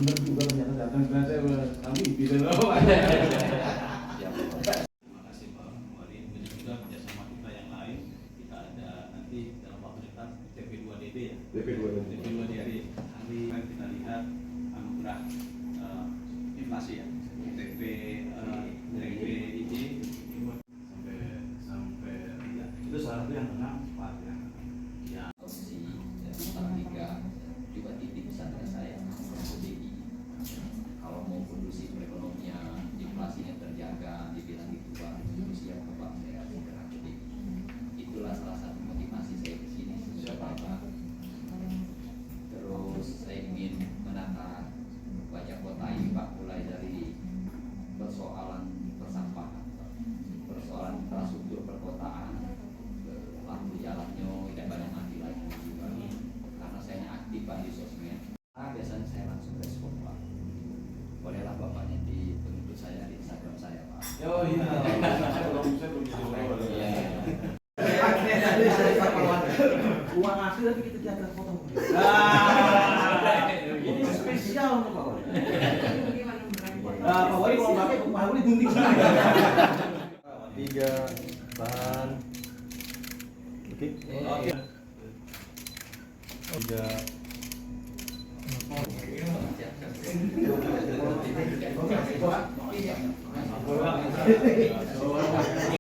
bener juga ternyata datang saya kami bisa loh. Terima kasih Pak Wali. Begitu juga kerjasama kita yang lain. Kita ada nanti dalam waktu dekat TP2DB ya. TP2DB hari kan kita lihat anugerah inflasi ya. TP ini sampai ya, itu salah satu yang menang Pak ya. Ya. Komisi Tiga juga titip pesan ke saya KPBI, kalau mau kondusif perekonomian, inflasinya terjaga, dibilang gitu Pak, siap Pak, saya kasih ke KPBI. Itulah salah satu motivasi saya ke sini. Siapa Pak? Terus saya ingin menata wajah kota ini Pak, mulai dari persoalan persampahan, persoalan infrastruktur perkotaan, lampu jalannya tidak banyak mati lagi juga. Karena saya aktif Pak di sosmed, biasanya saya langsung respon Pak. Bolehlah Bapak nanti penuntut saya di Instagram saya Pak. Oh iya. Uang asli tapi kita jaga potong. Ini spesial untuk Pak Wali. Pak Wali kalau pakai Pak Wali gunting sekali. 3 tahan. Oke. Oke. 3